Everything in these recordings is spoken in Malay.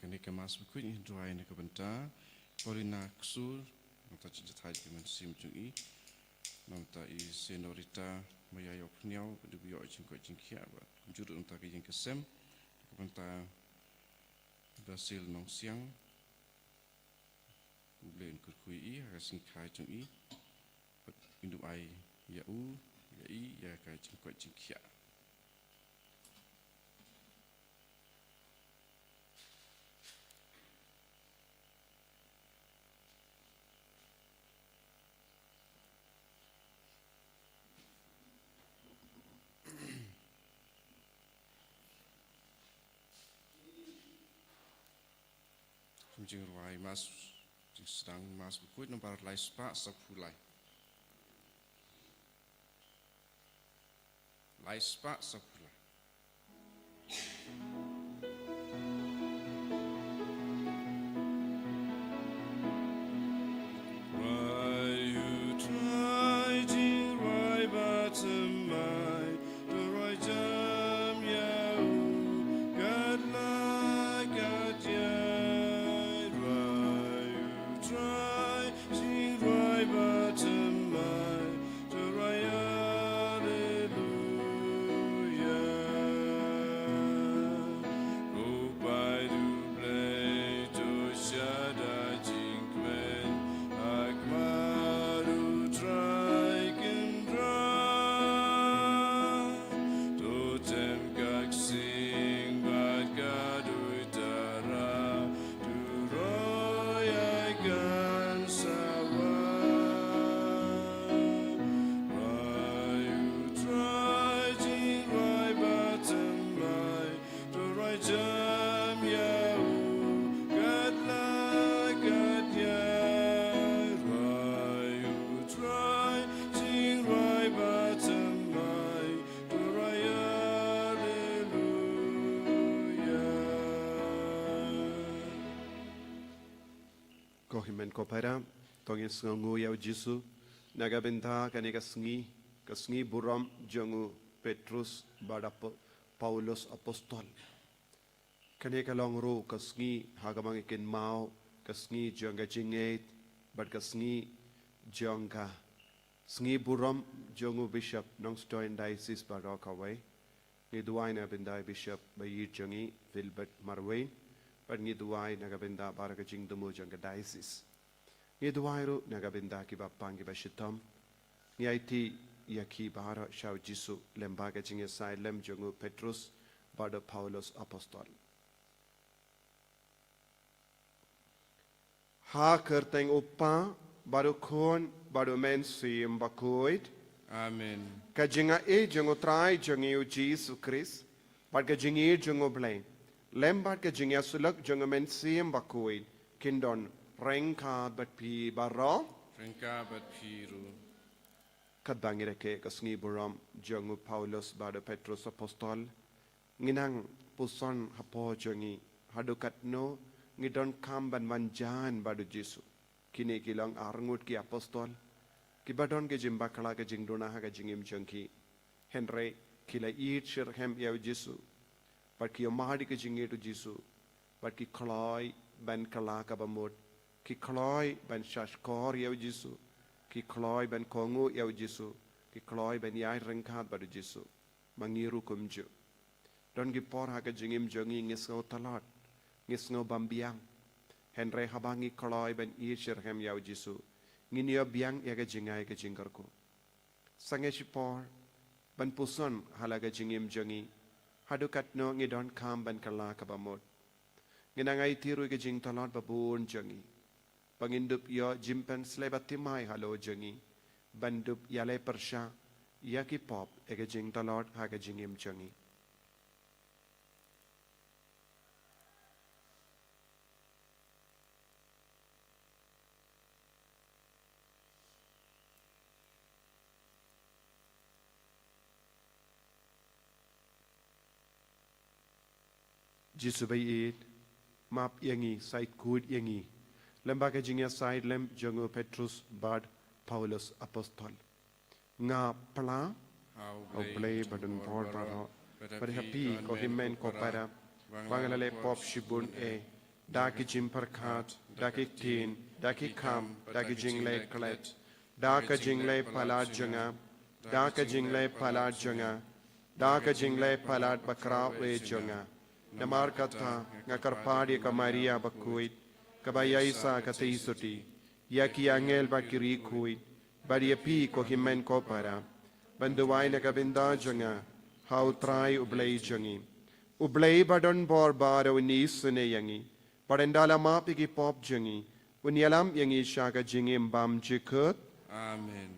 Kanika mas berkuit ni dua ini kebentar. Paulina Ksul, nota cerita di mensim jungi. Nota I senorita Mayayo Pniau, berdubiyo jingkot jingkia, jurut nota kijing kesem. Kebentar Basil Nong Siang. Belen kurkui I, hasil kai jungi. Minum air yau, yai, ya kai jingkot jingkia. Jing ruai mas sedang mas berkuit nomor lai spa sepulai. Lai spa sepulai. Kohimen kopera, tongin sengu yau Jisu, naga benta kanika sengi buram jangu Petrus bada Paulus apostol. Kanika longru kasengi hagamang ikin mau, kasengi jangga jingait, bad kasengi jangga sengi buram jangu bishop nong stoin diocese bada kawai. Ngiduai na benda bishop bayi jangi Wilbert Marwain. But ngiduai nagabenda baraka jing dumu jangga diocese. Ngiduai ru nagabenda ki bapang ki bashitam. Ngiaiti yaki bahara shau Jisu lembaga jing esai lem jangu Petrus bada Paulus apostol. Ha kerteng upa baru kon baru men sim bakuit. Amen. Kajinga e jangu trai jangi u Jisu Christ. Bad kajingi jangu blain. Lembat ke jingya sulak jangamen sim bakuin kindon rengka bat pi baro Rengka bat piru. kat bangireke kasngi buram jangu Paulus bada Petrus apostol nginang puson hapo jangi hadukat no ngidon kamban manjan badu Jisu kini kilang arngut ki apostol kibadon ke jimbakala ke jingdona ha ke jingim jangki Henry kila eat shir hem ya Jisu But ki amahadi ke jinge to Jisu, but ki khalai ban kala kabamot, ki khalai ban shashkor yaw Jisu, ki khalai ban kongo yaw Jisu, ki khalai ban yai rengkat badu Jisu, mangiru kumju. Don ki por ha ke jingim jongi ngisngau talat, ngisngau bambiang, Henry habangi khalai ban ishirhem yaw Jisu, nginio biang ya ke jingai ke jingkarku. Sange por ban puson hala ke jingim jongi, Hadukat no ngidon kam ban kala kabamot. Nginangai tiru ke jing talot babun jangi. Pangindup yo jimpen slebatimai halo jangi. Bandup yale persha yaki pop eke jing talot haga jingim jangi. Jisu bayit map yangi side kud yangi lembaga jingya side lem jangu Petrus bad Paulus apostol nga pala au play badun por para pada happy ko himmen ko para wangalale pop shibun daki jim parkhat, daki tin, daki kam, daki jingle klet, daka jingle palad junga, daka jingle palad junga, daka jingle palad bakra we junga, namar kata ngakarpadi ka Maria bakuit, kabaya isa kataisuti, yaki angel bakiri kuit, bari pi ko himen ko para, banduay na kabinda junga, how try ublay jungi, ublay badon bor baro nisune yangi, parendala mapigi pop jungi, unyalam yangi shaka jingi mbam jikut. Amen.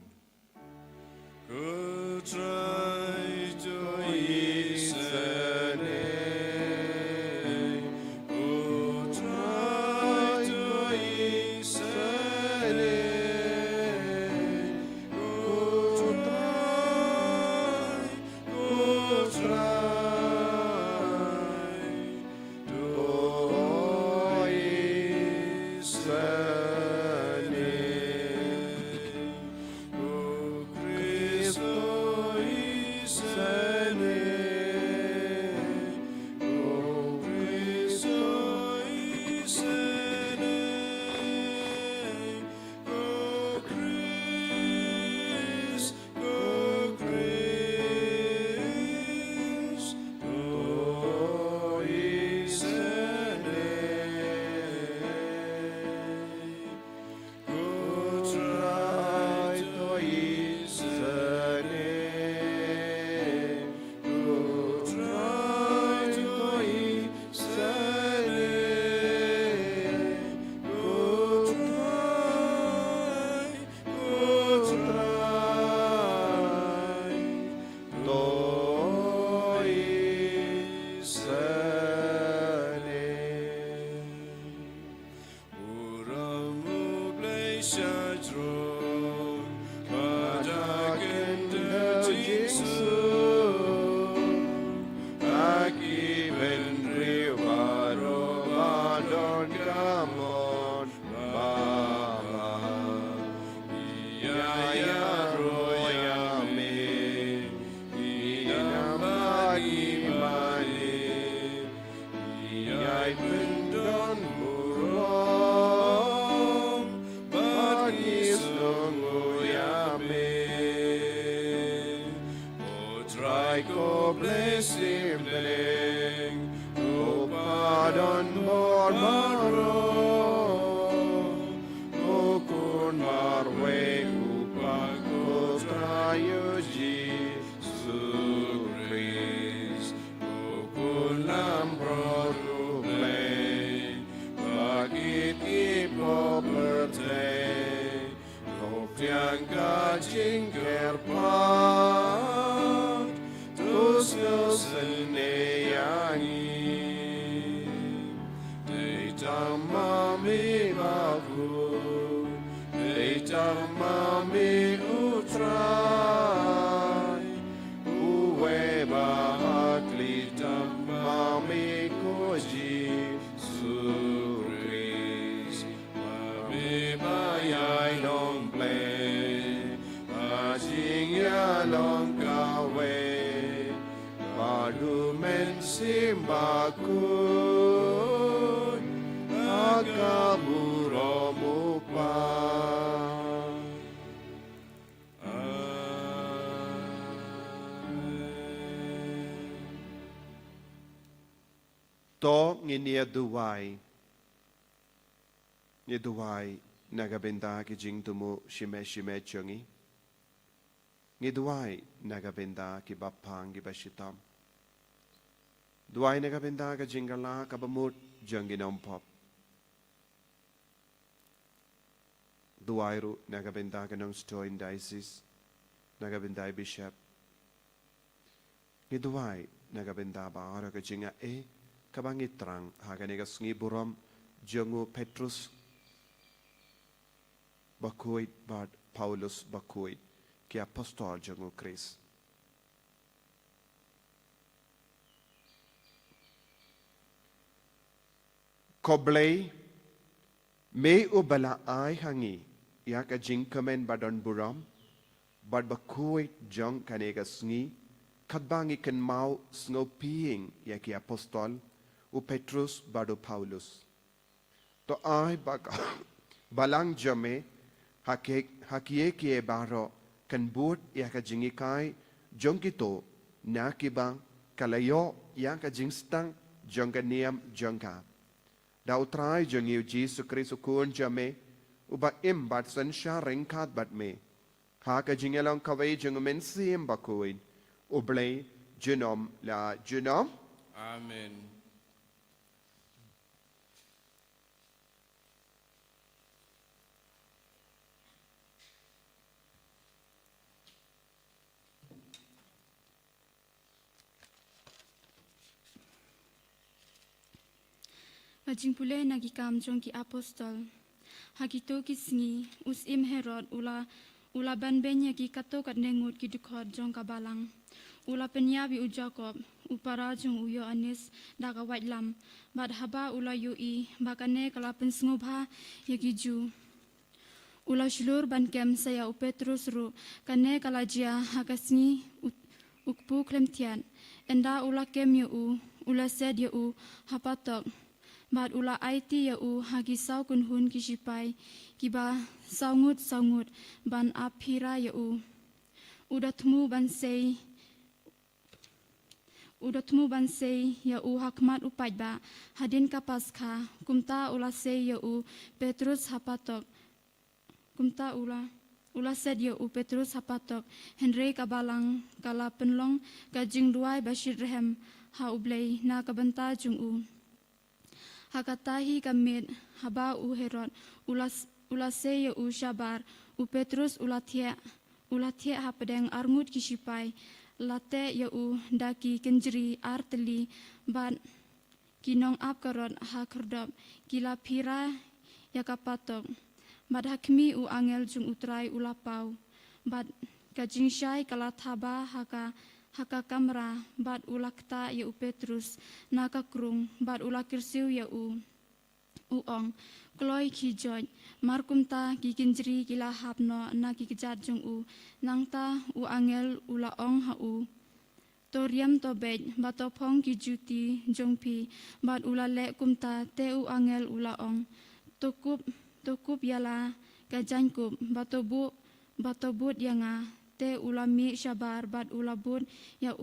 Good try to isane. Good try to isane. Good try. Good try to isane. Go bless him, go pardon more go kun marwe go trayo Jesus Christ, go kun lambro play, bakit ipo birthday, go piang ka jingker pa. Mami baku, mami utrai, uwe bahakli mami koji suris, mami bayai long play, ajing ya long kawe. Padumen simbakun agamuro pa. To nginia duwai nagabenda ki jing tumu shime chungi. Ngiduai nagabenda ki bapang ki bashitam. Duai nagabenda ka jingala kabamut janginom pop. Duairu nagabenda ka nong stoin diocese nagabenda bishop. Ngiduai nagabenda ba ora ka jinga kabangitrang haganega sngi buram jangu Petrus bakuit bad Paulus bakuit ki apostol jangu Chris. Koblay me ubala ai hangi ya ka jingkamen badon buram bad bakuit jang kanega sngi kadbangi kan mau sngo piing ya ki apostol u Petrus bado Paulus to ai baka balang jame hakie kie baro kan but ya ka jingikai jongkito na kibang kalayo ya ka jingstang jongganiam jongka da utrai jongiu Jesu Kristo kun jame uba im bat san sha ringkat bat me ha ka jingelong kawai jongumen sim bakuin ublei genom la genom Amen. Kajing pule nagi kam jong ki apostol. Hagito kisngi us im Herod ula ban benya ki kato kat nengut ki dukot jong kabalang. Ula penyabi u Jacob upara jong u Yohanes daga white lam. Bad haba ula yoi bakane kala pensngobha yaki ju. Ula shulur ban kem saya u Petrus ru kane kala jia hakasngi ukpu klemtian. Enda ula kem yu ula sed yu hapatok. Bad ula aiti ya hagi sau kun hun kisipai kiba saungut ban aphira ya udatmu ban sei ya hakmat upai ba hadin kapaskha kumta ula sei ya Petrus hapatok kumta ula sed ya Petrus hapatok Henry kabalang kala penlong kajing duai bashir rehem ha ublei na kabanta jung Hakatahi kamit haba u Herod ulase ya u Shabar u Petrus ulathia hapadeng arngut kisipai late ya u daki kenjri arteli ban kinong ap karot hakerdop kila pira ya kapatok bad hakmi u angel jung utrai ulapau bad kajingshai kala thaba haka kamera bad ulakta ya u Petrus naka krung bad ulakirsiu ya u ong kloi ki joj markumta ki kinjri kila hapno na ki kejat jung nangta u angel ula ong ha toriam to bej bato phong ki juti jongpi bad ula le kumta te u angel ula ong tokup yala kajankup bato but yanga te ulami Shabar bad ulabut ya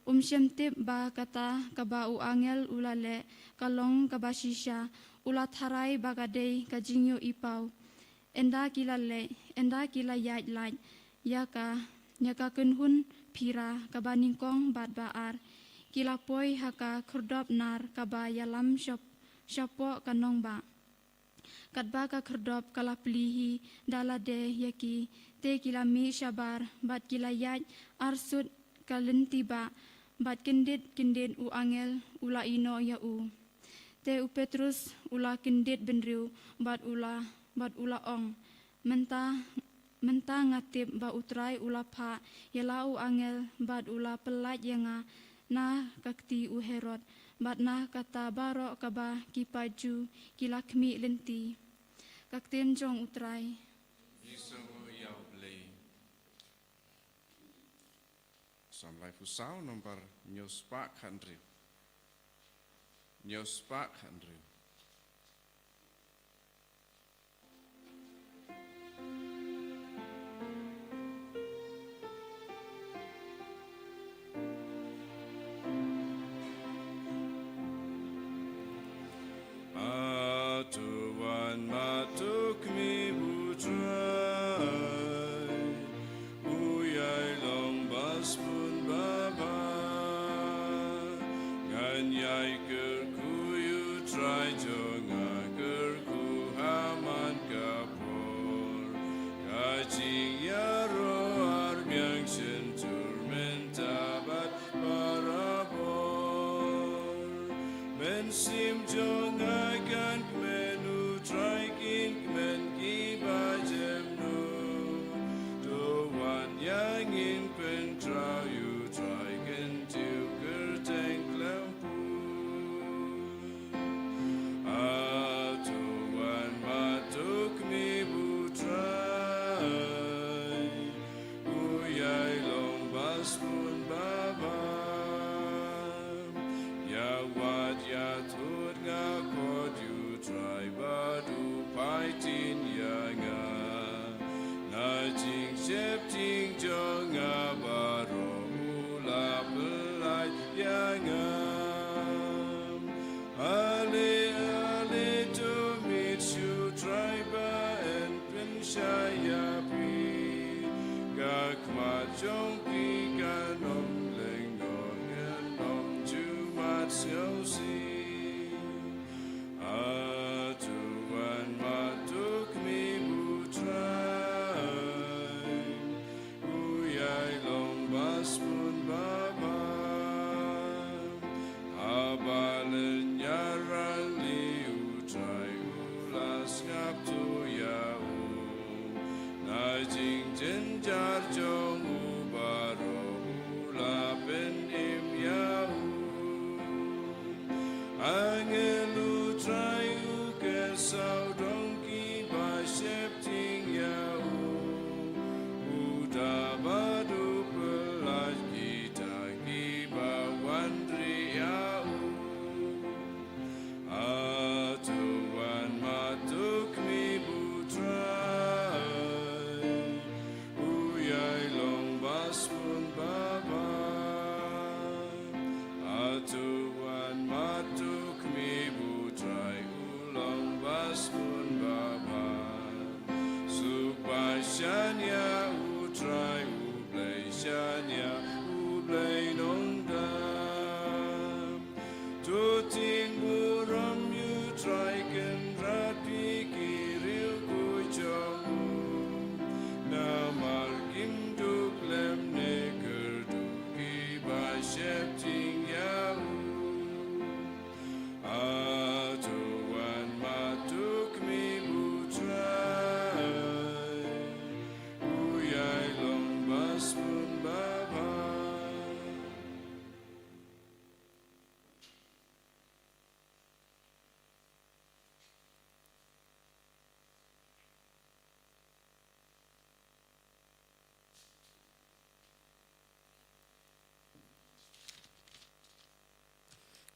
syemtip ba kata kaba u angel ulale kalong kabashisha ulat harai bagadei kajingyo ipau enda kila yait lait yaka kenhun pira kaba ningkong bad baar kila poi haka kerdop nar kaba yalam syapo kanong ba katba ka kerdop kala pelihi dalade yaki te kilami Shabar bat kilayat arsut kalentiba bat kendit u angel ula ino ya te u Petrus ula kendit benriu bat ula ong menta ngatip ba utrai ula pha yala u angel bat ula pelat yanga na kakti u Herod bat na kata baro kaba kipaju kilakmi lenti kakten jong utrai Sampai pusau nomor nyospak handri. Atuan matuk mi bujai, uyai long bas pun baba, nganyai kerkuyu try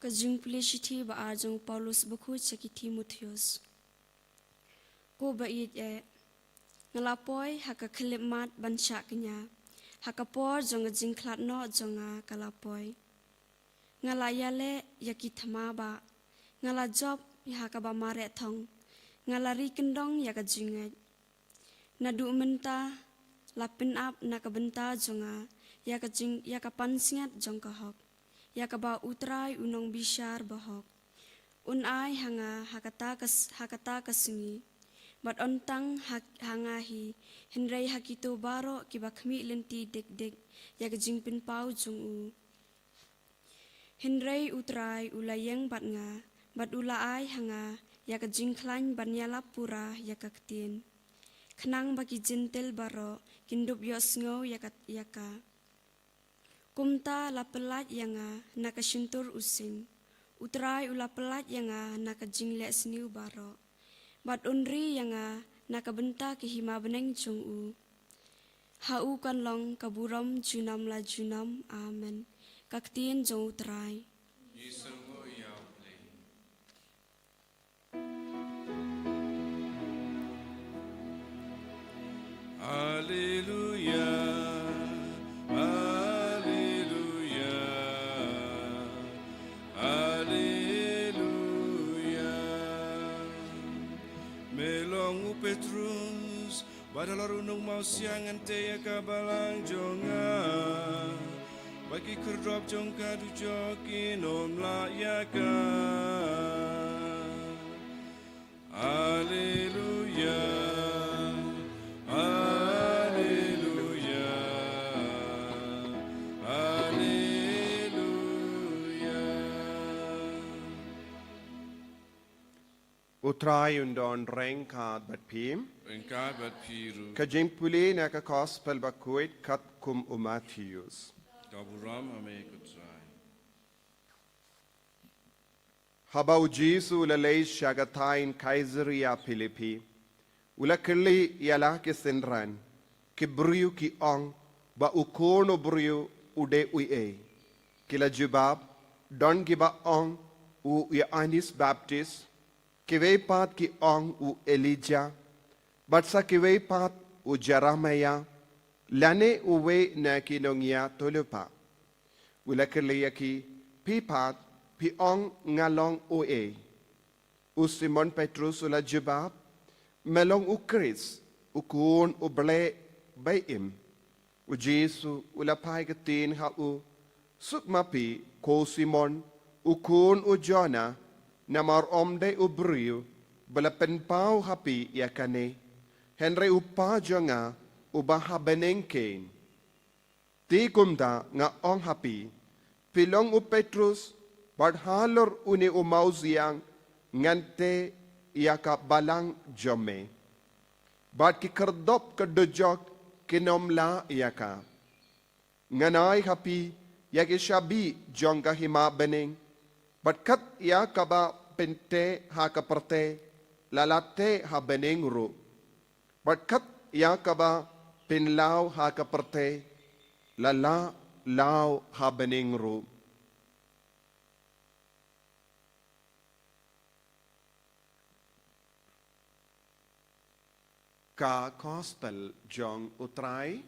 Kajung Pulishiti ba arjung Paulus buku ceki Timotheus. Ko ba ngalapoy haka kelimat bansyak kenya. Haka por jonga jingklat no jonga kalapoy. Ngalayale yaki thama ba. Ngala job haka ba mare thong. Ngalari kendong yaka jinget. Nadu menta lapin up nakabenta jonga yaka pansingat jong kahok. Yakaba utrai unong bishar bahok. Unai hanga hakata kasingi. Bat ontang hangahi. Henrei hakito baro kibakmi lenti dek yak jingpin pau jung u. Henrei utrai ulayeng bat nga. Bat ulaai hanga yak jingklan banyala pura yak ktien. Kenang bagi jentel baro kindup yosngo yaka. Kumta la pelat yanga nakasyuntur using. Utrai ula pelat yanga nakajingle sniu baro. Bat unri yanga nakabenta kehima beneng chung u. Hau kan long kaburam junam la junam. Amen. Kaktien jong utrai. Hallelujah. Petrus badalarunong mau siangan te kabalang jonga bagi kerap jongka dujoki nom layaka. Haleluya, haleluya, haleluya. Utrai undon reng kad bat pim. Engkau berpiru. Kajing puli na ka gospel bakuit kat kum Matthews. Kaburam ame kutrai. Habau Jesu lalay shagatain Kaiseria Philippi. Ula kirli yala ke senran. Ke briu ki ong ba ukono briu ude uye. Kila jubab don giba ong u Ioannis Baptist. Kiwei pat ki ong u Elijah. Batsa kiwei pat u Jeremiah. Lane uwe na kinongia tolupa. Ula kirli yaki pi pat pi ong ngalong uye. U Simon Petrus ula jubab. Melong u Chris. Ukun u ble bayim. u Jesu ulapai ke tin ha u suk mapi ko Simon u kun u Jona namar omde u briu bala penpau hapi ya kane Henry u pa jonga u baha benengkein ti kumda nga ong hapi pilong u Petrus bad halor une u mauziang ngante yaka balang jome bad ki kardop kadojok kinomla yaka nganai hapi yake shabi jonga hima beneng bad kat yaka ba pente ha kaparte lalate ha beneng ru bad kat yaka ba pinlaw ha kaparte lala law ha beneng ru ka gospel jong utrai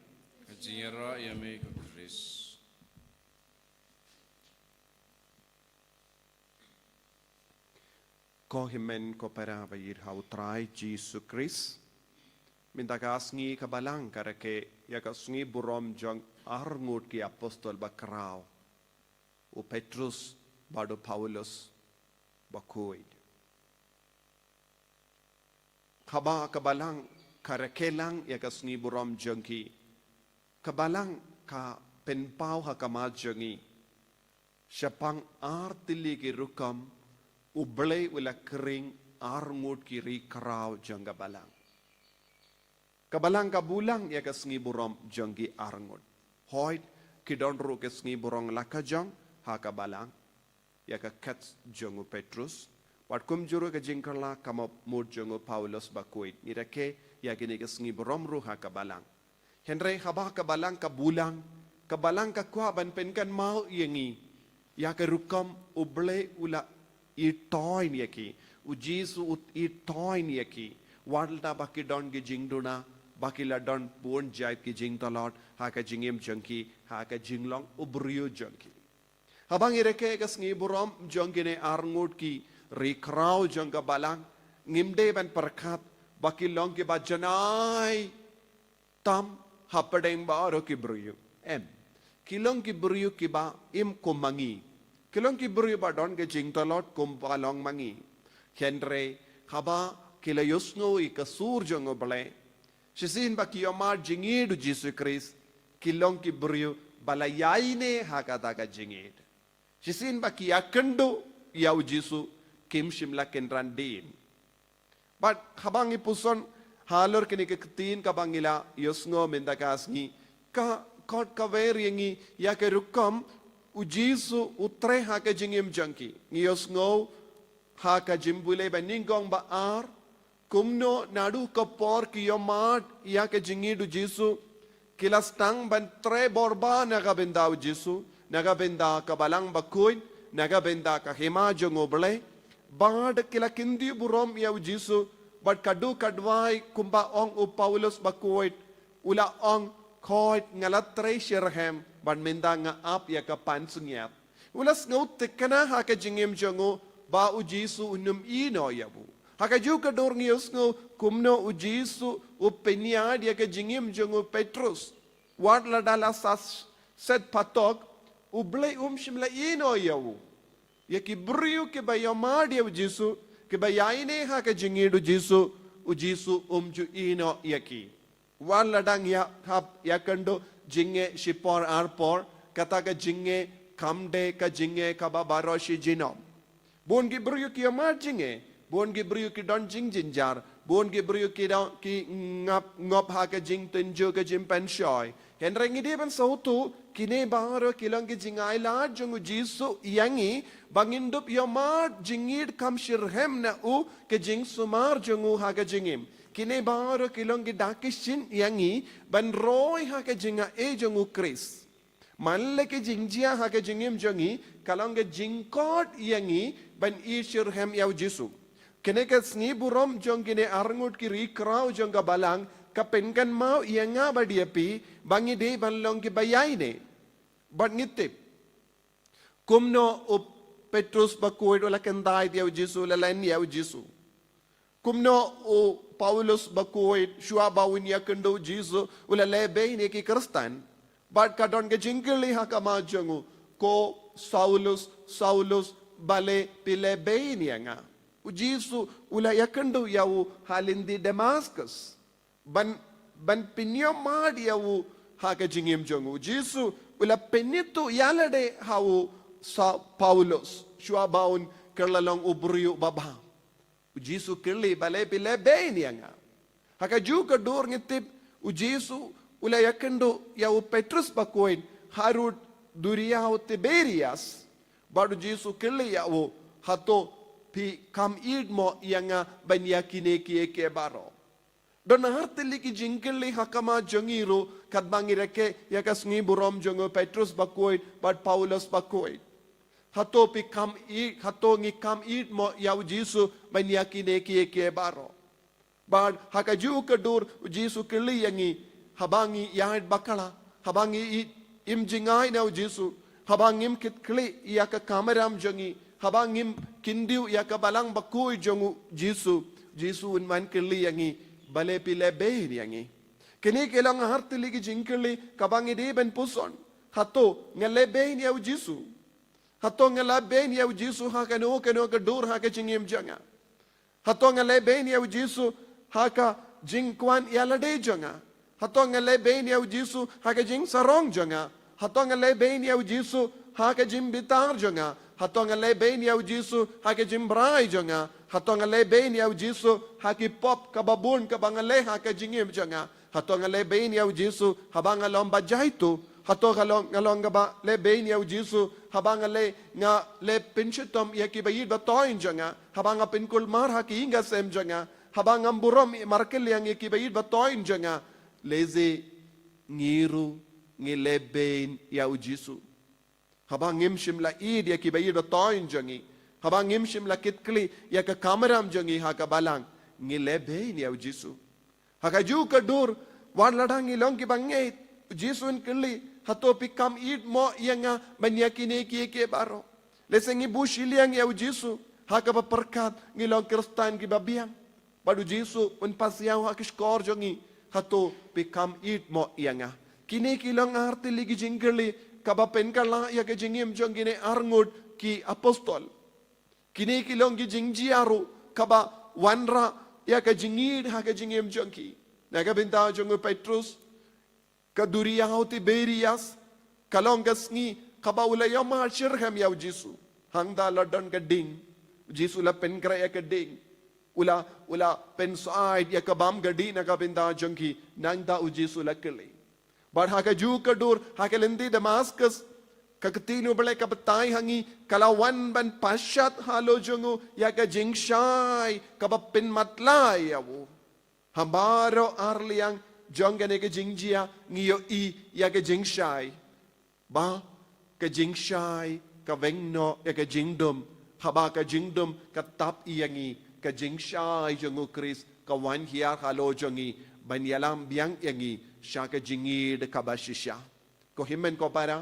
Kajira yame ka Chris. ko himen ko para bayir ha utrai Jesus Christ minta kasngi kabalang karake ya kasngi burom jong arngut ki apostol bakrao u Petrus bado Paulus bakuid haba kabalang karakelang ya kasngi burom jongki kabalang ka penpau ha kamal jongi syapang artili ki rukam ublay ula kering arngut ki ri krau jong kabalang kabalang kabulang ya kasngi burom jongki arngut hoy kidon ru kasngi burong lakajong ha kabalang ya ka kat jongu Petrus wat kum juru ka jingkala kama mud jongu Paulus bakuit nirake ya kini kasngi burom ru ha kabalang Henry haba kabalang kabalang ka kwa ban penkan mau yengi ya ka rukam uble ula itoy niyaki u Jesu itoy niyaki wadalta baki don ki jingduna baki la don pun jai ki jing talot ha ka jingim jongki ha ka jinglong ubriyo jongki habang ireke kasngi burom jongki ne arngut ki rikrau jongka balang ngimde ban perkat baki long ki bajanai tam hapadeng baro ki briyo kilong ki briyo ki ba im kumangi kilong ki briyo ba don ke jing talot kum palong mangi Henry haba kila yusno i kasur jongo bale shisin ba ki yomar jingid Jesus Christ kilong ki briyo balayaine hakata ka jingid shisin ba ki akendo yaw Jesus kim shimla kenran din but habang ipuson halor kini ketin kabangila yosngo mendakasni ka kot kaveringi ya ke rukam u Jesu utre ha ke jingim jangki yosngo ha ka jimbule ba ningong ba ar kumno nadu kapor ki yomat ya ke jingi du Jesu kilastang ban tre borba naga benda u Jesu naga benda kabalang bakuin naga benda ka hema jongoble bad kila kindi burom ya u Jesu but kadu kadwai kumba ong u Paulus bakuit ula ong koit ngalatre shirhem ban menda nga ap ya ka pansungyap ulas ngaut tekana ha ka jingim jongo ba u Jesu unum ino yabu haka juga dor ngios ngo kumno u Jesu u penia dia ka jingim jongo Petrus wat la dala sas set patok u blai shimla ino yabu ya ki briu ke ba yama dia u Jesu ke ba yaine ha ka jingidu Jesu u Jesu ju ino yaki wan ladang ya hap ya kando jinge shipor arpor kata ka jinge kamde ka jinge ka ba baroshi jinom bon gi briu ki yama jinge bon gi briu ki don jing jinjar bon gi briu ki don ki ngop ha ka jing tenjo ka jim pen shoy henry ngi de ban sautu kine baro kilong ki jingai la jungu Jesu yangi bangindup yomar jingid kam shirhem na u ke jing sumar jungu ha ka jingim kine baro kilong ki dakishin yangi ban roy ha ka jinga e jungu Chris manle ke jingjia ha ka jingim jongi kalong ke jingkot yangi ban i shirhem yaw Jesu kene ka sngi burom jong kine arngut ki rikrau jong ka balang kapenkan mau yanga badiapi bangi de ban long ki bayaine bat ngitip kumno u Petrus bakuid wala kendai dia Jesu la lain dia Jesu kumno u Paulus bakuit shua bawin ya kendo Jesu ula lebe ni ki Kristan but kadon ke jingkeli hakama jangu ko Saulus bale pilebe ni nga u Jesu ula ya kendo yawu halindi Damascus ban pinyo mad yawu haka jingim jangu Jesu ula penito yalade hawu sa Paulus shua bawin kerlalong ubriyo baba o Jesu kirli bale pile beni nga haka juga dor ngitip o Jesu ula yakendo ya o Petrus bakoin harud duria o Tiberias badu Jesu kirli ya o hato pi kam id mo yanga banyakine ki baro don hartili ki jingkili hakama jongiro kadbangireke yakas ngi burom jongo Petrus bakoin bad Paulus bakoin hato pi kam i hato ngi kam i mo yaw Jesu banyakine ki baro bad hakaju kadur Jesu kili yangi habangi yahid bakala habangi im jingai na Jesu habangim kit kli yaka kameram jongi habangim kindiu yaka balang bakui jongu Jesu unman kili yangi bale pile be yangi kini kelang hartili ki jingkili kabangi de ben puson hato ngale be yaw Jesu hatong ngalaben ya Jesu haka no ka dur haka jingim janga hatong ngalaben ya Jesu haka jingkwan yalade janga hatong ngalaben ya Jesu haka jing sarong janga hatong ngalaben ya Jesu haka jim bitar janga hatong ngalaben ya Jesu haka jim brai janga hatong ngalaben ya Jesu haki pop kababun kabangale haka jingim janga hatong ngalaben ya Jesu habang lomba jaitu hato ngalong ba le bein ya Jesu habang le nga le pinchitom ya ki bayid ba toin janga habang pinkul mar ha ki inga sem janga habang amburom markel yang ki bayid ba toin janga leze ngiru ngile bein ya Jesu habang ngimshim la id ya ki bayid ba toin jangi habang ngimshim la kitkli ya ka kameram jangi ha ka balang ngile bein ya Jesu hakaju ka dur wan ladang ilong ki bangait Jesu kili hato pikam id mo yanga banyakine ki baro lesengi bushiliang ya Jesu haka perkat ngilong Kristan ki babiang badu Jesu un pasiaw hakiskor jongi hato pikam id mo yanga kini kilong arti ligi jingkeli kaba penkala ya ke jingim jongine arngud ki apostol kini kilong ki jingjiaru kaba wanra ya ke jingid haka jingim jongki naga binta jongu Petrus kaduria ho Tiberias kalong gasngi kabaula yama shirham ya Jesu hangda ladon gading Jesu la penkra ya gading ula pen side ya kabam gadi na kabinda jongki nangda u Jesu la kili bar haka ju kadur haka lendi Damascus kakatino bale kabatai hangi kalawan ban pashat halo jongu ya ka jingshai kabapin matlay yawo hambaro arliang jongane ke jingjia ngiyo i ya ke jingshai ba ke jingshai ka vengno ya ke jingdom haba ka jingdom ka tap iyangi ka jingshai jongu Chris ka wan hiar halo jongi banyalam biang yangi sha ka jingi de kabashisha ko himen ko para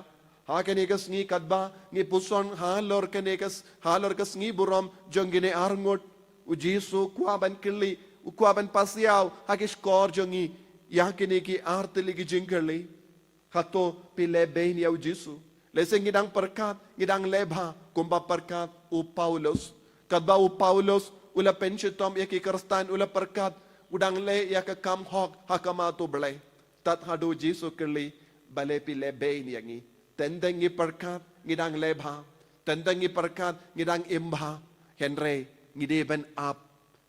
ha ke nekas ngi kadba ngi puson halor ke nekas halor kas ngi burom jongine arngot u Jesu kwaban kili u kwaban pasiaw hakish kor jongi yakini ki artili ki jingkerli hato pile bein ya Jesu lese ngidang perkat ngidang lebha kumba perkat u Paulus kadba u Paulus ula penchitom ya ki Kristan ula perkat udang le ya ka kam hok hakama to ble tat hadu Jesu kerli bale pile bein yangi tendengi perkat ngidang lebha tendengi perkat ngidang imba henre ngideben ap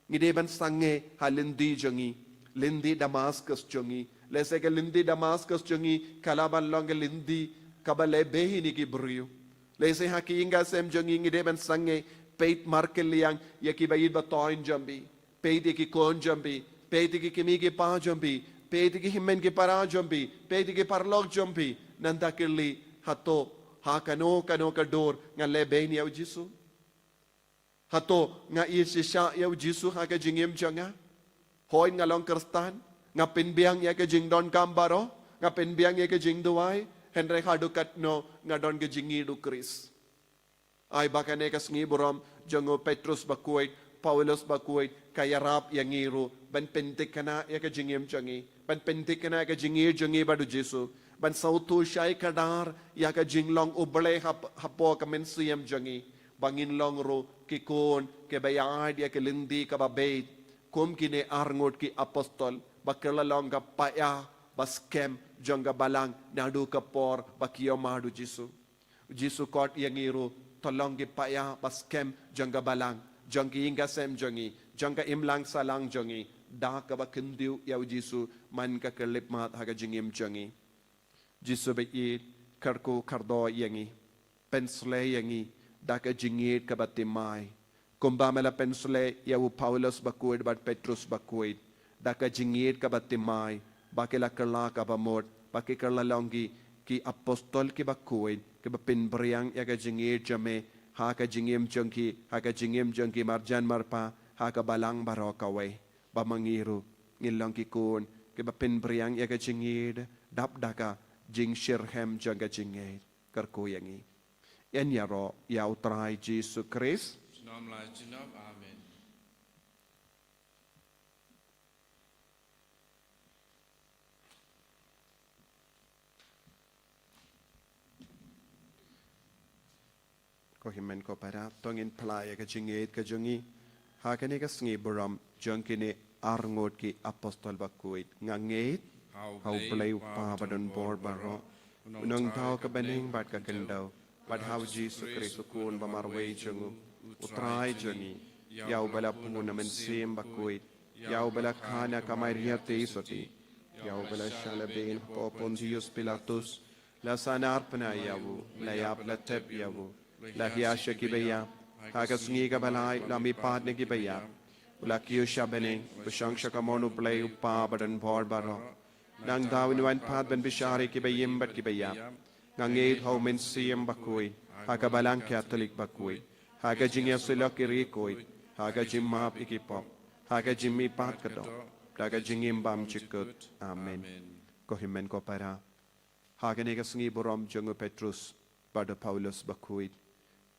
ngideben sange halindi jongi lindi Damascus jongi lese ke lindi Damascus jongi kalaban long lindi kabale behini ki brio lese haki inga sem jongi ngide ben sange peit markel liang yaki bayid batoin jambi peit ki kon jambi peit ki kimi ki pa jambi peit ki himmen ki para jambi peit ki parlog jambi nanda kirli hato hakano kano kador ngale behini ya Jesu hato nga isisha ya Jesu haka jingim janga hoy nga long Kristan nga pinbiang ya ke jingdon kambaro nga pinbiang ya ke jingduay henry hadukat no nga don ke jingi du Chris ay bakane kas ngi borom jongo Petrus bakuit Paulus bakuit kayarap yang ngiru ban pentikana ya ka jingim jangi ban pentikana ka jingir jangi badu Jesu ban sautu syai kadar ya ka jinglong uble hapo ka mensiam jangi bangin long ro ki kon ke bayad ya ke lindi ka babait kum kine arngot ki apostol bakala long ka paya baskem janga balang nadu ka por bakio madu Jesu kot yang iru tolong ki paya baskem janga balang jangki inga sem jangi jangka imlang salang jangi da ka bakendiu ya Jesu man ka kelip mat ha ka jingim jangi Jesu be i karko kardo yangi pensle yangi da ka jingit ka batimai kumba mela pensle ya u Paulus bakuid bat Petrus bakuid da ka jingit ka batimai bakela kerla ka bamot bakikerla longi ki apostol ki bakuid ke bapin briang ya ka jingit jame ha ka jingim jangki marjan marpa ha ka balang barokawai bamangiru ngilong ki kun ke bapin briang ya ka jingit dap daka jing shirhem janga jingit karko yangi en yaro ya utrai Jesu Christ Nam lai jinab, amen. ko himen ko para tongin playa ka jingit ka jungi ha ka ne ka sngi buram jangki ne arngot ki apostol bakuit ngangit hau play pa badon bor baro unang tao ka bening bat ka kendau bat hau Jesu Kristo kun ba marway jungu utrai jungi yau bala puna men sim bakuit yau bala khana kamay riyate isoti yau bala shalabin po Pontius Pilatus la sanar pna yawu la yap la tep yawu la hiasha ki baya haga sngi ka balai la mi pat ne ki baya la kiyo shabene bashang shakamonu play pa badan bor baro nang dawin wan pat ben bishari ki bayim bat ki baya ngangit ho men siem bakui haga balang catholic bakui haga jingya sila ki rikoi haga jimap ikipop haga jimmi pat kado daga jingim bam chikut amen ko himen ko para haga ne ka sngi borom jongo Petrus pada Paulus bakui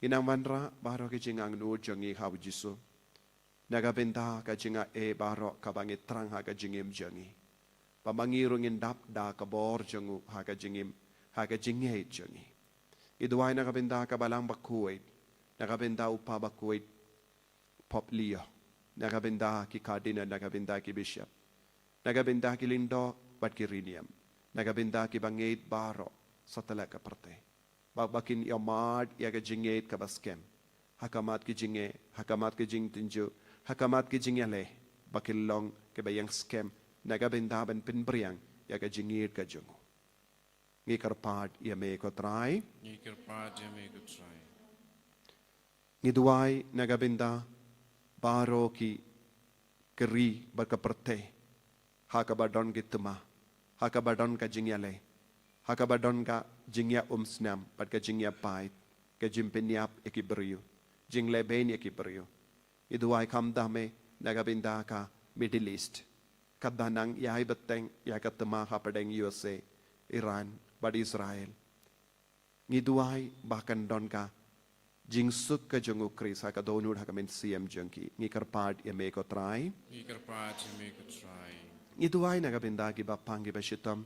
inang wanra baro ki jingang nu jongi hau Jesu naga benta ka jinga e baro ka bangi trang ha ka jingim jongi pamangiru ngin dap da ka bor jongu ha ka jingim ha ka jinge jongi idwai naga benta ka balang bakuit naga benta upa bakuit pop leo naga benta ki cardinal naga benta ki bishop naga benta ki lindo bat ki riniam naga benta ki bangit baro satala ka parte bakin yamad ya ka jinget ka baskem hakamat ki jing tinju hakamat ki jingyale bakil long ke bayang skem naga benda ban pinbriang ya ka jingit ka jungu ngi karpad ya me ko try ngi duai naga benda baro ki keri bakaperte hakabadon gitma hakabadon ka jingyale hakabadon ka jingya snam pat ka jingya pait ka jimpenyap ekibrio jingle ben ekibrio iduai kam dame nagabinda ka Middle East kadanang yai beteng ya katema hapadeng USA Iran bad Israel ngiduai bahkan don ka jingsuk ka jongu Kris ka donur ha kamen CM jengki ngikarpad ya me ko try ngiduai nagabinda ki bapang ki bashitam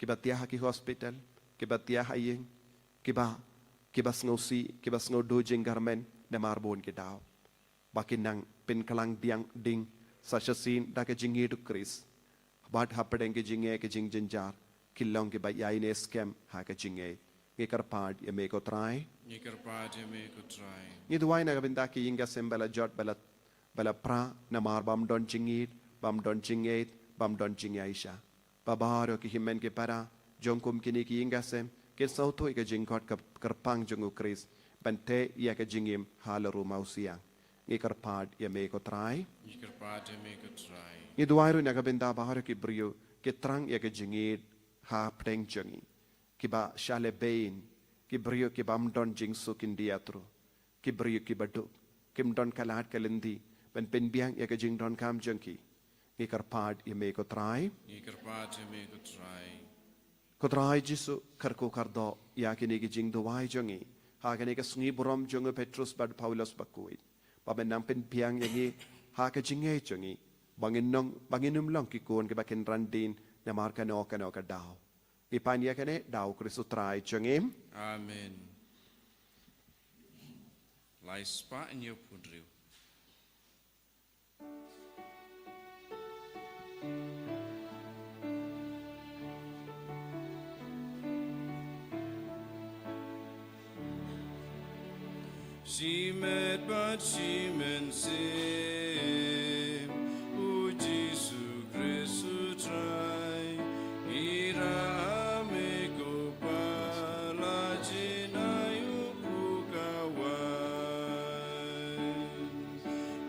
kiba tiah ki hospital kiba tiah ayeng kiba sngosi kiba snodo jing garmen na marbon ki daw bakin nang pin kalang diang ding sasasin da ka jingi du Kris bad hapadeng ki jinge ki jing jinjar kilong ki ba yaine scam ha ka jinge ngi karpad ya me ko try ngi duai na gabinda ki inga sembala jot bala pra na mar bam don jingit bam don jinget bam don jingaisha babaro ki himen ki para jongkum kini ki inga sem ke sauto ka jingkot ka karpang jongu Kris bante ya ka jingim halaru mausia ngi karpad ya me ko try ngi duai ru na gabinda baharo ki brio ki trang ya ka jingit ha pdeng jongi ki ba shale bein ki brio ki bam don jing sukin diatro ki brio ki badu kim don kalat kalindi ben pen biang ya ka jing don kam jongki ngi karpad ya me ko try ko try Jesu karko kardo ya kini ki jing duai jongi ha kini ka sngi borom jongo Petrus bad Paulus bakuit pa ben nang pen biang yangi ha ka jinge jongi Banginum long kikun ke bakin randin namar kano ka daw. Ipanya kane daw Kristus trai jengim. Amen. Lai spa in your pudriu. She met but she meant same. O Jesus Christ try. Ira me go pala jina yu pukawan.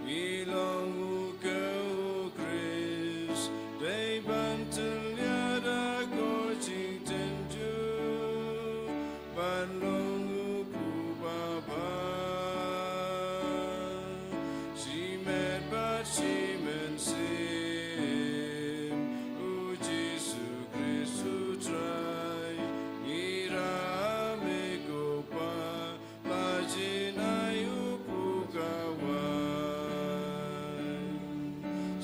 Ilong uka Christ. They bantel yada go ching tenju. Banlong upu baba. She meant same. O Jesus Christ who try. Ira me go pa. Lajina yu pukawan.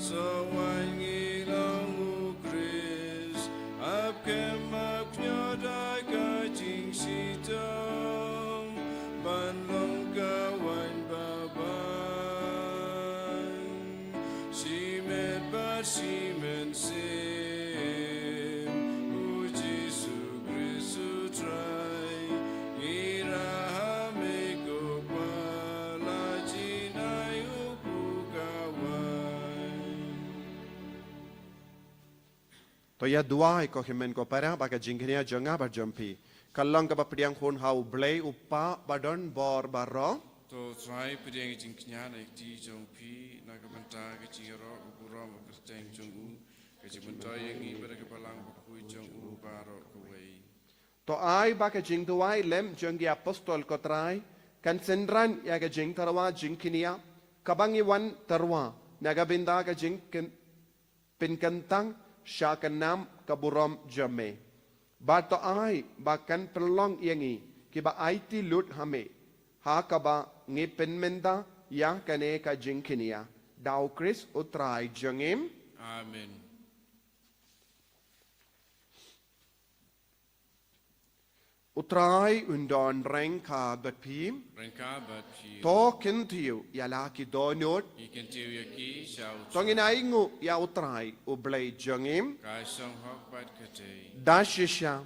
So wine ilang o Chris. Apkem apnyoda kajing sitong. Banlong kawan baba. She meant same. O Jesus Christ who try. Ira me go pala jina yu pukawan. To ya dua ko himen ko para baka jingkenia jonga ba jompi. Kallang ka papriang hun hau blay upa badon bor baro. To try pediang jingknya naik di jompi nak benta ke ciro ukuram kerteng jongu ke benta yang i pada kepalang bakui jongu baro kuwei. To ai baka jing tuai lem jongi apostol ko trai kan sendran ya ka jing tarwa jingkinia kabangi wan tarwa naga binda ka jing pinkantang sya kanam kaburam jame. Ba to ai bakan pelong yangi kiba aiti lut hame ha kaba ngi penmenda ya kane ka jingkinia daw Chris utrai jengim. Amen. Utrai undon rengka batpim Rengka bat pi. to kintiu ya laki donot Ikan tiu yaki shau. tongin aingu ya utrai ublay jengim Kai song hok bat kate. dashisha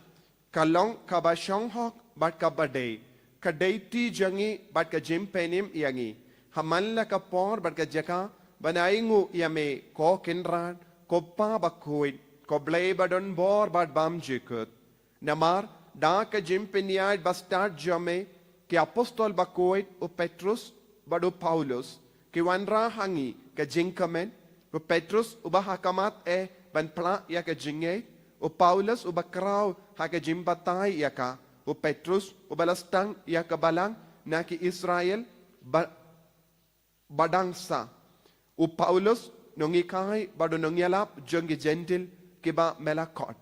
kalong kabashong hok bat kabade kadaiti jangi bat ka jimpenim yangi hamalla ka por bat ka jaka banaingu yame ko kinran ko pa bakuit ko blay badon bor bat bam jikut namar da ka jimpeniad bastard jame ki apostol bakuit o Petrus badu Paulus ki wanra hangi ka jinkamen o Petrus uba hakamat ban pla ya ka jinge o Paulus uba kraw ha ka jimbatay ya ka o Petrus o balastang ya ka balang na ki Israel badangsa o Paulus nongikay badu nongyalap jongi gentil kiba melakot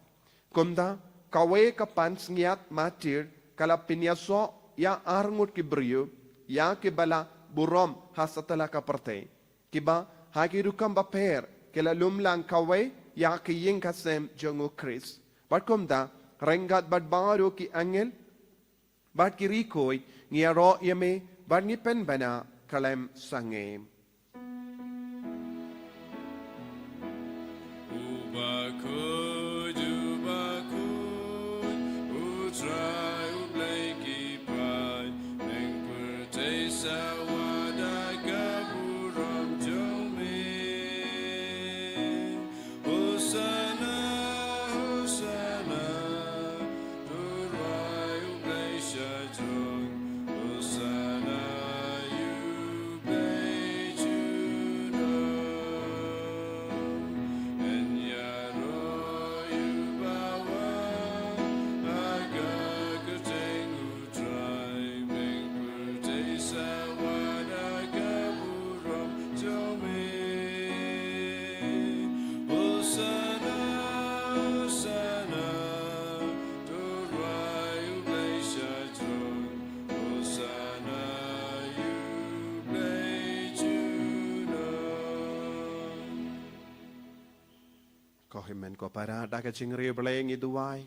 kumda kawe ka pansngiat matir kala pinyaso ya arngut ki brio ya ki bala burom hasatala ka parte kiba hagi rukam baper kala lumlang kawe ya ki ying kasem jongu Chris batkumda rengat bat baru ki angel bat ki rikoi ngiaro yame bat ngi pen bana kalem sangem himen ko para da ka jingri bleng iduai.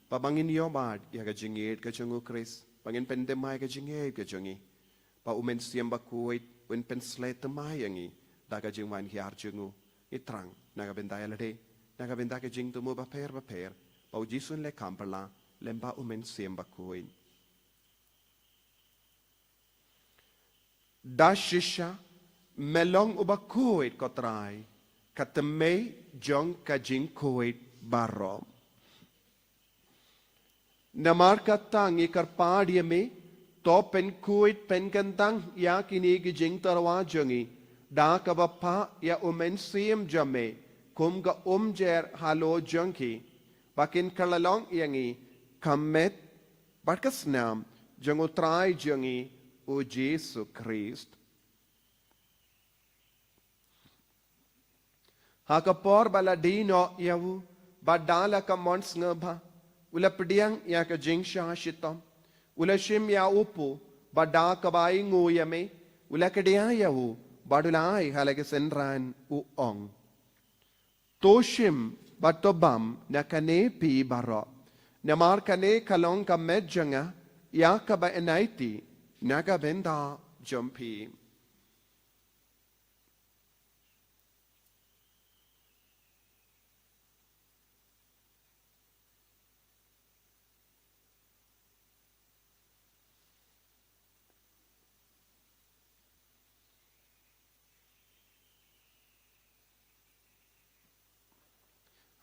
Pa bangin yomad ya ka jingit ka jungu Chris. Bangin pendemai ka jingit ka jungi. Pa umen siam bakuit wen pen slet temai yangi. Da ka jingwan hiar jungu. Itrang naga bendaya lade. Naga benda ka jing tumu baper. Pa ujisun le kampala lemba umen siam bakuit. Da shisha melong ubakuit kotrai. Katemei jong kajing kuit barom. Namar katang ikarpadi me to pen kuit pen kantang ya kini gijing tarwa jongi da kabapa ya umen sim jame kum ga umjer halo jongi bakin kalalong yangi kamet barkas nam jongo trai jongi o Jesu Christ. Hakapor baladino yawu badala ka mons ngaba ula pediang ya ka jingsha shitom ula shim ya upu bada kabai nguyame ula kedia yawu badulai halage senran u ong toshim batobam nakane pi baro namar kane kalong ka medjanga ya ka ba enaiti naga benda jumpi.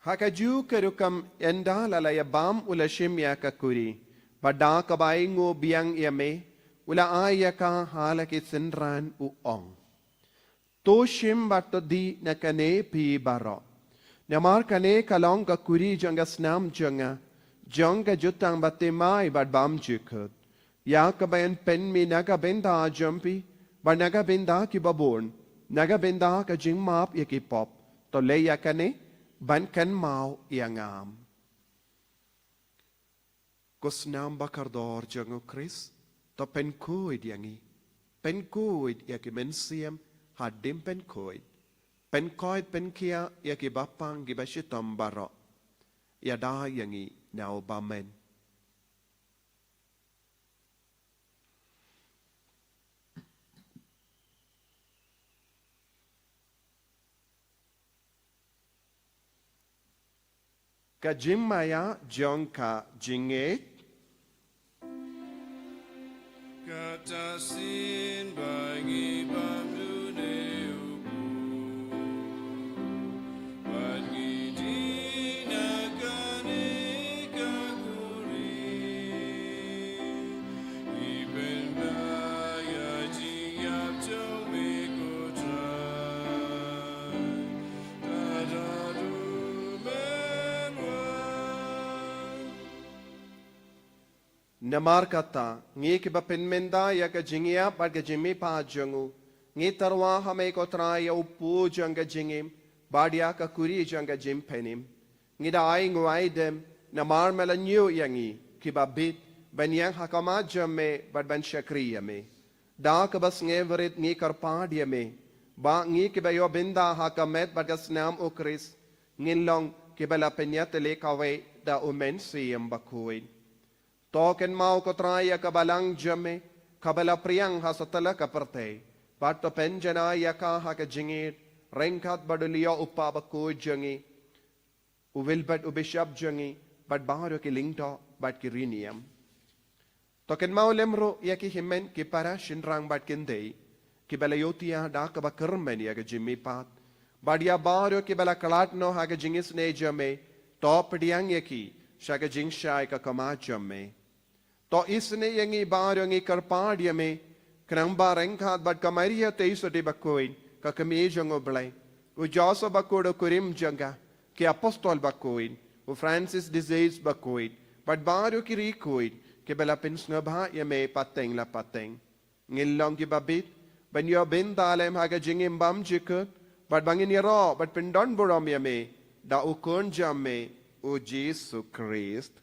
Hakaju kerukam enda lalaya bam ula shim ya kakuri. Bada kabai ngo biang yame ula aya ka halaki senran uong. To shim bato di nakane pi baro. Namar kane kalong kakuri janga snam janga. Janga jutang batemai bad bam jukut. Ya kabayan pen mi naga benda jumpi. Ba naga benda ki babon. Naga benda ka jing map ya ki pop. To le ya kane. Ban kan mau iangam. Kusnam bakardor jango Chris. To pen kuid yangi. Pen kuid yaki mensiam hadim pen kuid. Pen koid pen kia yaki bapang gibashitom baro. Yada yangi nao bamen. Ka jimmaya jongka jinget. Katasin bagi bamdune ubu bagi dinagane kakuri iben baya jiyap jome kotrai tadadu Namar kata ngi ke bapen menda ya ka jingia par ka jimi pa jangu ngi tarwa hame ko tra ya upu janga jingim badia ka kuri janga jim penim ngi da ai ngwai dem namar melanyu yangi ki babit banyang hakama jamme bad ban shakriya me da ka bas nge verit ngi karpa dia me ba ngi ke bayo binda hakamet bad ka snam o Chris ngin ke bala penyat le kawe da umen siyam bakuin. Token mau ko traya kabalang jame, kabala priyang hasatala kaparte. Pato penjana yaka haka jingit, rengkat badulio upa baku jangi. Uvilbat ubishab jangi, bad baharo ki lingto, bad ki riniam. Token mau lemro yaki himen ki para shinrang bad kindei, ki bala yotia da kabakermen yaka jimmi pat. Badia baharo ki bala kalatno haka jingis ne jame, top diang yaki, shaka jingshai ka kama jame. To isne yangi bar yangi karpadia me kramba rengkhat bad kamaria teiso de bakoin ka kami jango blai u joso bakodo kurim janga ki apostol bakoin u Francis disease bakoin bad bario ki rikoin ke bela pensna bha yame pateng la pateng ngilong ki babit ban yo ben dalem haga jingim bam jikut bad bangin yaro bad pendon borom yame da u kon jamme u Jesu Christ.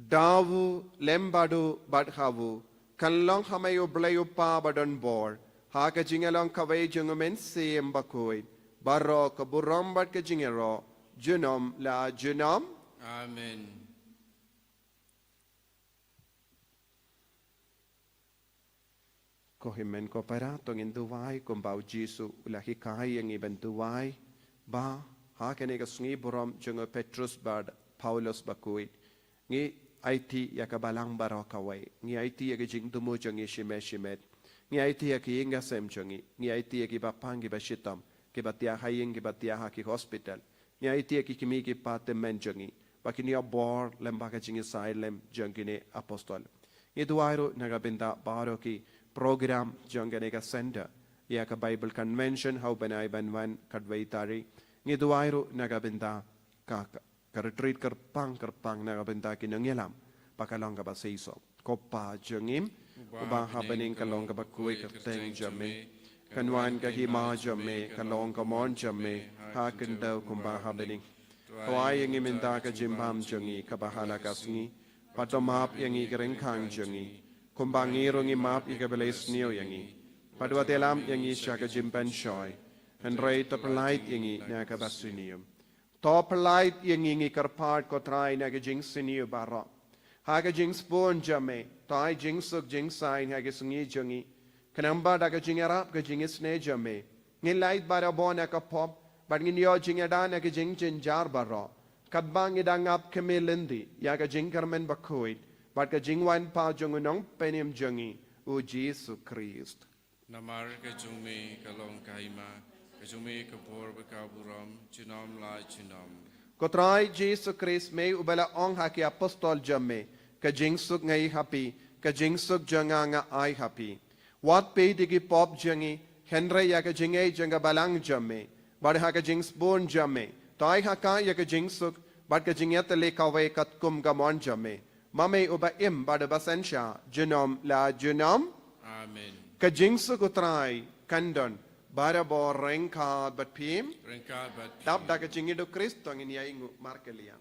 Dawu lembadu badhawu kan long hamayo blayo pa badon bor ha ka jingalong kaway jungumen siem bakoy baro ka burom bat ka jingero junom la junom Amen. ko himen ko para tongin duwai kum bau Jesu ulahi kai yang iban duwai ba ha kene ka sungi burom jungo Petrus bad Paulus bakoy ngi IT ya ka balang baro kawai ngi IT ya ka jing dumo jungi shimet ngi IT ya ki inga sem jungi ngi IT ya ki bapang ki bashitam ki batia haying ki batia ha ki hospital ngi IT ya ki kimi ki pate men jungi bakini ya bor lemba ka jingi sai lem jungi ne apostol ngi duwairo naga binda baro ki program jangane ka center ya ka Bible convention how banai banwan kadwai tari ngi duwairo naga binda ka retreat kerpang naga binda ki nangyalam pakalong ka ba seiso kopa jangim uba habening kalong ka bakui kerteng jame kanwan ka hima jame kalong ka mon jame ha kendau kumba habening kawai yang minta ka jimbam jangi ka bahala kasngi patomap yang i kerengkang jangi kumbangiro ngi map i kabeles niyo yangi padwa telam yangi siya ka jimpan shoy henry topelait yangi na ka basuniyum topelait yangi ngi karpart ko try na ka jing siniyo baro ha ka jing spon jame tai jing suk jing sign ha ka sungi jangi kanamba da ka jing arap ka jing isne jame ngi light bara bona ka pop but ngi niyo jing ada na ka jing jinjar baro kadbang idangap kemelindi ya ka jing karmen bakoid Bat ka jingwan pa jungunong penim jungi u Jesu Christ. Namar ka jungme kalong kahima ka jungme ka bor bakaburam chinom la chinom. Kotray Jesu Christ may ubala ong haki apostol jamme ka jingsuk ngay happy ka jingsuk janga nga ay happy. Wat pay digi pop jangi Henry ya ka jingay janga balang jamme bar ha ka jings bon jamme tay haka ya ka jingsuk bat ka jingyat le kaway katkum gamon jamme. Mame uba im bada basensya junom la junom Amen. ka jingsu kutray kandon bara bo rengka bat pim Rengka bat tap da ka jingido Kristo ngin yaingu markelian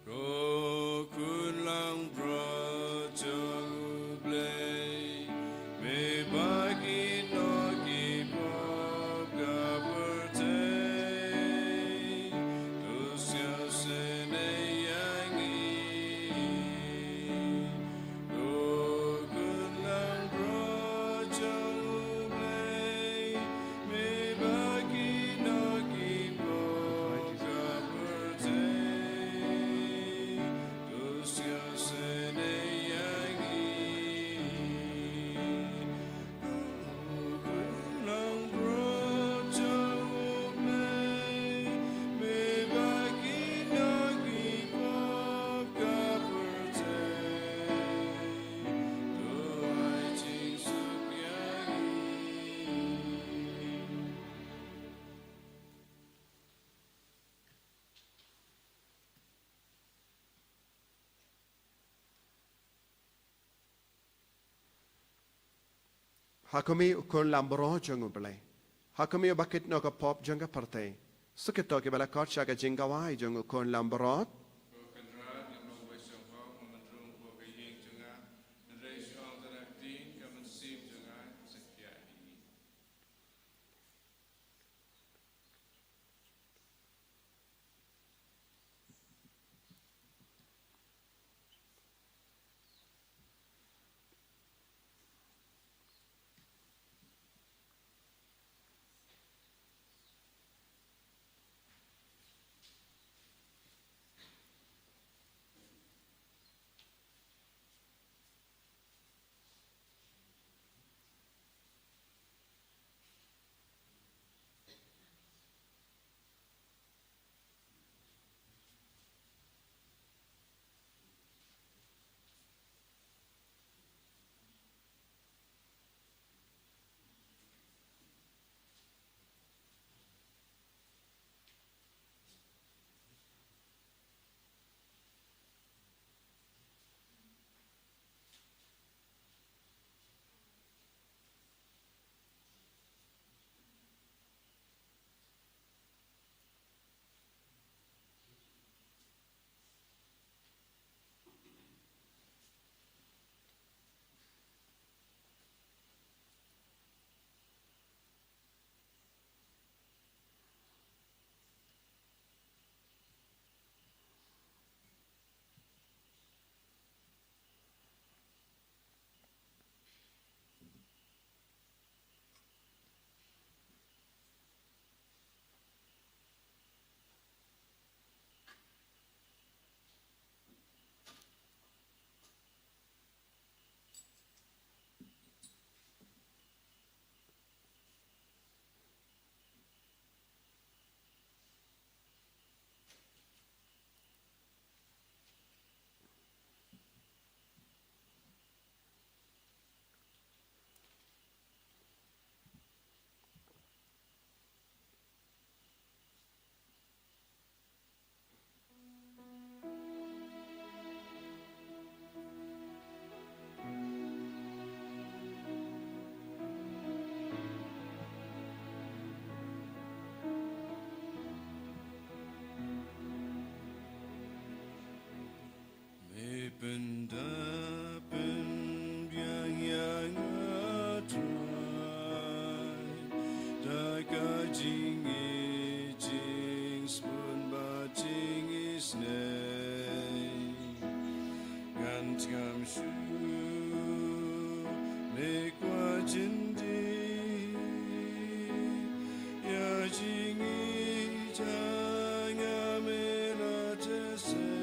Ko kunlang bro jung blay me bagi no Hakumi ukun lambro jangu belai. Hakumi bakit no ka pop janga partai. Suketo ke bala kotcha ka jingawai jangu ukun lambro. benda penbiang yang atrai Daka jingi jing spun ba jingi snei Gant gam shu mekwa jindi Ya jingi janga mela tese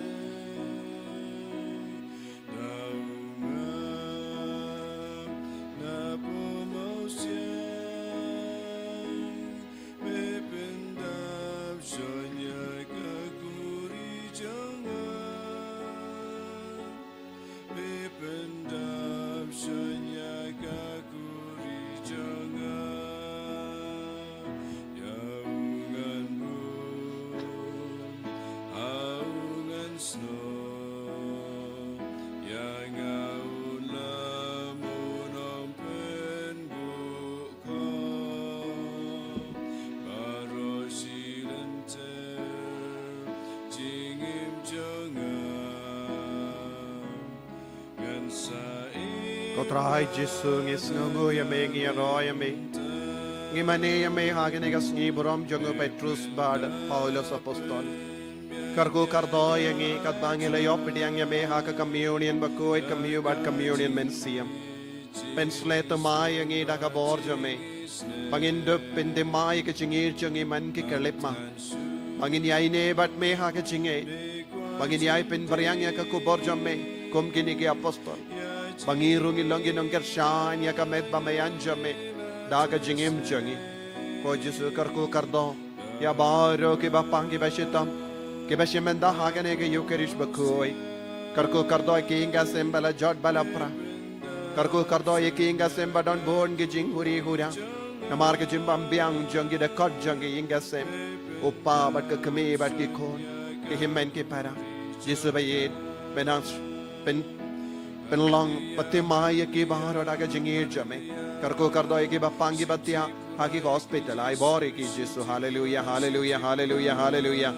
Ko trai Jesu ngis ngungu yame ngi ro yame ngi mane yame hagene gas ngi borom jongo Petrus bad Paulus apostol kargo kardo yangi kadangile yopdiang yame haka communion bakoit communion bad communion mensiam pensleto mai yangi daga bor jame pangin de pende mai ke chingir changi man ke kelip ma pangin yai ne bad me haka chinge pangin yai pen bariang ya ka kubor jame kum kini ke apostol Pangirong ilongin ng kersyan ya kamet bamayan jame daga jingim jangi ko Jesu karku kardo ya baro ke bapang ke bashitam ke bashimenda hagane ke yukerish bakoi karku kardo ke inga sembala jod balapra karku kardo ke inga semba don bon ke jing huri hura namar ke jimbam biang jangi de kod jangi inga sem upa bat ke kemi bat ke kon ke himmen ke para Jesu bayed benans pen Penlang pati maya ki bahar oda ka jingir jame karko kardo ki bapangi batia haki hospital ai bori ki Jesu hallelujah hallelujah hallelujah hallelujah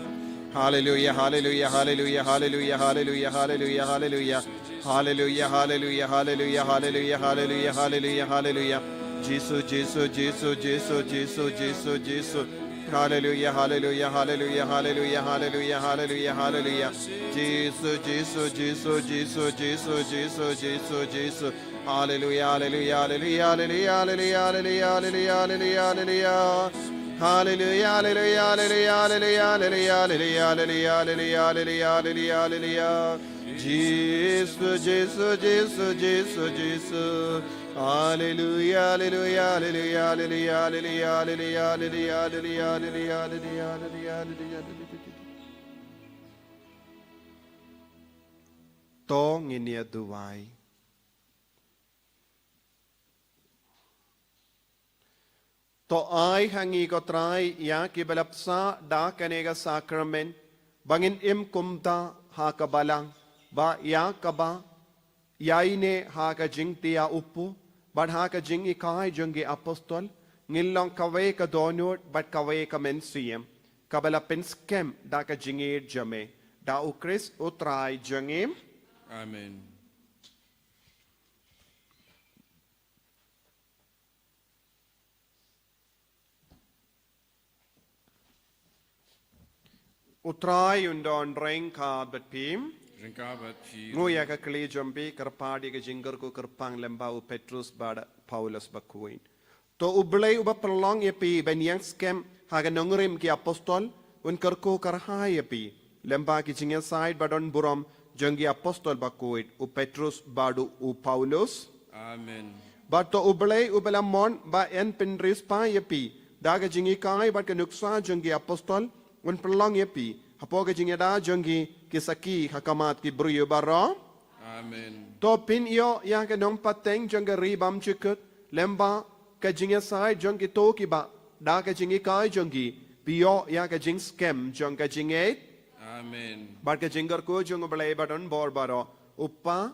hallelujah hallelujah hallelujah hallelujah hallelujah hallelujah hallelujah hallelujah hallelujah hallelujah hallelujah hallelujah hallelujah hallelujah Jesu Jesu Jesu Jesu Jesu Jesu Jesu Hallelujah, hallelujah, hallelujah, hallelujah, hallelujah, hallelujah, hallelujah. Jesus, Jesus, Jesus, Jesus, Jesus, Jesus, Jesus, Jesus. Hallelujah, hallelujah, hallelujah, hallelujah, hallelujah, hallelujah, hallelujah, hallelujah. Hallelujah, hallelujah, hallelujah, hallelujah, hallelujah, hallelujah, hallelujah, hallelujah, hallelujah, hallelujah. Jesus, Jesus, Jesus, Jesus, Jesus. Hallelujah, hallelujah, hallelujah, hallelujah, hallelujah, hallelujah, hallelujah, hallelujah, hallelujah, hallelujah, hallelujah, hallelujah. Tong inia duwai. To ai hangi ko try ya kibalapsa da kanega sacrament bangin im kumta ha kabalang ba ya kaba yaine ha ka jingtia upu bad ha ka jingi kai jungi apostol ngilong kawe ka donut bad kawe ka mensiem kabala penskem da ka jingi jame da u Chris utrai jangim Amen. utrai undon reng ka bat pim Ringkabat pi Nguya ka kli jombi karpadi ka jinggar ko karpang lembau Petrus bada Paulus bakuin. To ublay uba perlong ya pi ben yang skem haga nongrim ki apostol un karko karhaya pi lemba ki jingya side badon buram jangi apostol bakuit u Petrus badu u Paulus. Amen. But to ublay ubala mon ba en penris pa ya pi daga jingi kai bat ka nuksa jangi apostol un perlong ya pi hapoga jingya da jangi kisaki hakamat ki bruyo baro. Amen. To pin iyo yang ke nong pateng jang ke ribam chikut lemba ke jingya sai jang ki to ki ba da ke jingi kai jang ki piyo yang ke jing scam jang ke jinge Amen. bar ke jingar ko jang balai badon bor baro uppa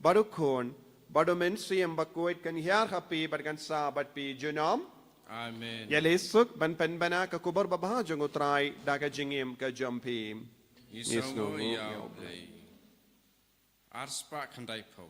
baru kon bado men siam bakoit kan hiar happy bar kan sa bat pi junom Amen. ya lesuk ban pen bana ka kubar babah jang utrai da ke jingim ke jampi Isongo yao play. Arspa Kandai Po.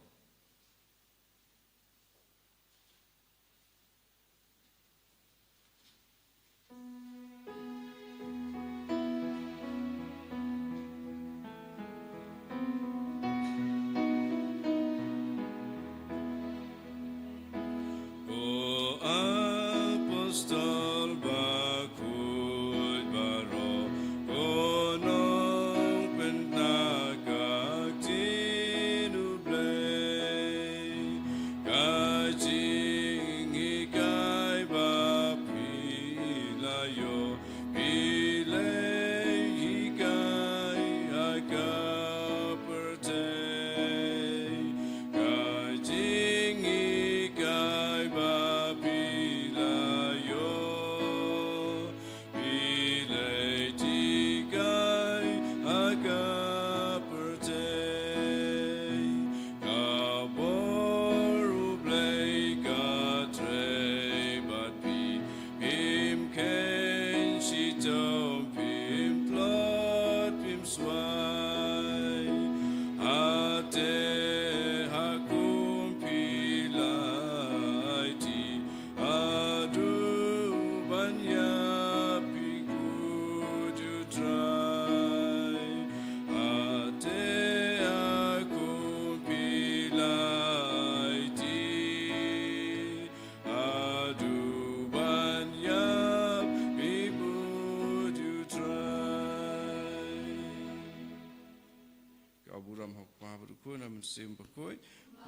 Buram hokpa berukun namun sim berkoi,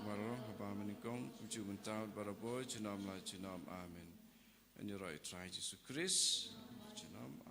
baroh haba menikong puju mentau baraboy jenam la jenam amin. Ini roi trai Yesus Kristus jenam